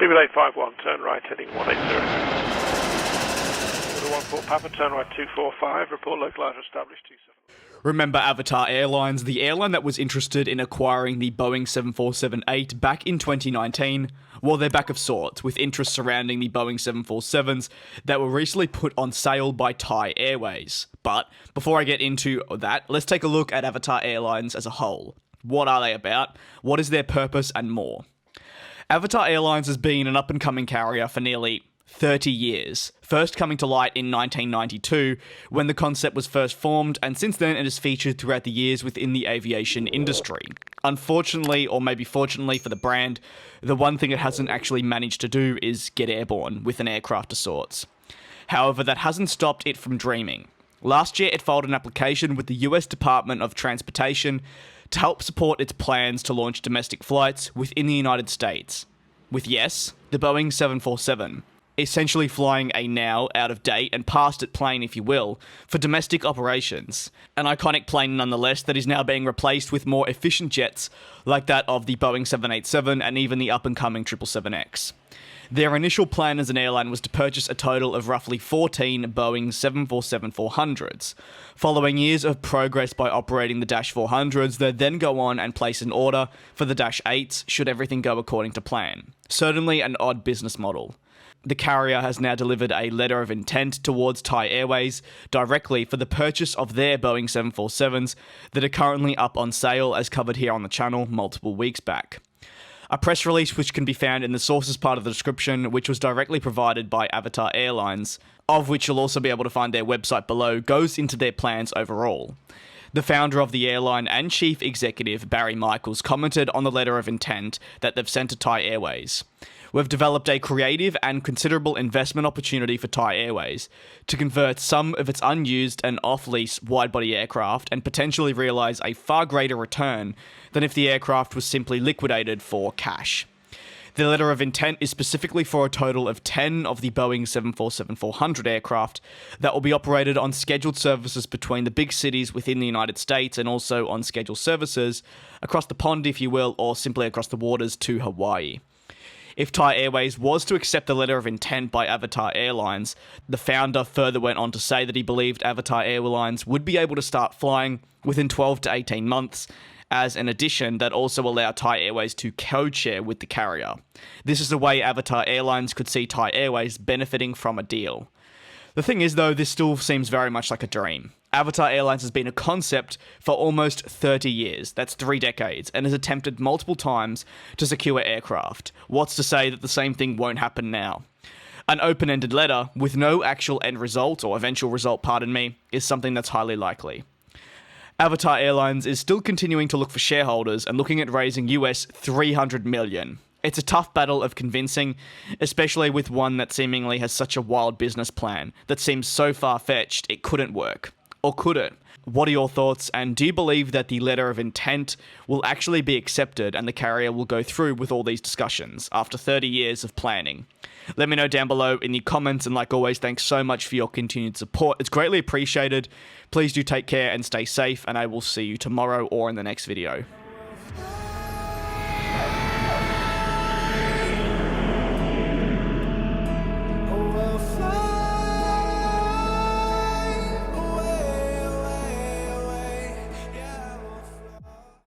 BB851, turn right, heading 180. 14 Papa, turn right 245, report localizer established 27. Remember Avatar Airlines, the airline that was interested in acquiring the Boeing 747-8 back in 2019? Well, they're back of sorts, with interest surrounding the Boeing 747s that were recently put on sale by Thai Airways. But before I get into that, let's take a look at Avatar Airlines as a whole. What are they about? What is their purpose and more? Avatar Airlines has been an up-and-coming carrier for nearly 30 years, first coming to light in 1992 when the concept was first formed, and since then it has featured throughout the years within the aviation industry. Unfortunately, or maybe fortunately for the brand, the one thing it hasn't actually managed to do is get airborne with an aircraft of sorts. However, that hasn't stopped it from dreaming. Last year it filed an application with the US Department of Transportation to help support its plans to launch domestic flights within the United States. With, yes, the Boeing 747. Essentially flying a now out-of-date and past-it plane, if you will, for domestic operations. An iconic plane nonetheless that is now being replaced with more efficient jets like that of the Boeing 787 and even the up-and-coming 777X. Their initial plan as an airline was to purchase a total of roughly 14 Boeing 747-400s. Following years of progress by operating the Dash 400s, they'd then go on and place an order for the Dash 8s should everything go according to plan. Certainly an odd business model. The carrier has now delivered a letter of intent towards Thai Airways directly for the purchase of their Boeing 747s that are currently up on sale, as covered here on the channel multiple weeks back. A press release which can be found in the sources part of the description, which was directly provided by Avatar Airlines, of which you'll also be able to find their website below, goes into their plans overall. The founder of the airline and chief executive, Barry Michaels, commented on the letter of intent that they've sent to Thai Airways. We've developed a creative and considerable investment opportunity for Thai Airways to convert some of its unused and off-lease wide-body aircraft and potentially realise a far greater return than if the aircraft was simply liquidated for cash. The letter of intent is specifically for a total of 10 of the Boeing 747-400 aircraft that will be operated on scheduled services between the big cities within the United States and also on scheduled services across the pond, if you will, or simply across the waters to Hawaii. If Thai Airways was to accept the letter of intent by Avatar Airlines, the founder further went on to say that he believed Avatar Airlines would be able to start flying within 12 to 18 months, as an addition that also allow Thai Airways to code-share with the carrier. This is the way Avatar Airlines could see Thai Airways benefiting from a deal. The thing is, though, this still seems very much like a dream. Avatar Airlines has been a concept for almost 30 years, that's 3 decades, and has attempted multiple times to secure aircraft. What's to say that the same thing won't happen now? An open-ended letter, with no actual end result, or eventual result, pardon me, is something that's highly likely. Avatar Airlines is still continuing to look for shareholders and looking at raising US $300 million. It's a tough battle of convincing, especially with one that seemingly has such a wild business plan that seems so far-fetched it couldn't work. Or could it? What are your thoughts, and do you believe that the letter of intent will actually be accepted and the carrier will go through with all these discussions after 30 years of planning? Let me know down below in the comments, and like always, thanks so much for your continued support. It's greatly appreciated. Please do take care and stay safe, and I will see you tomorrow or in the next video.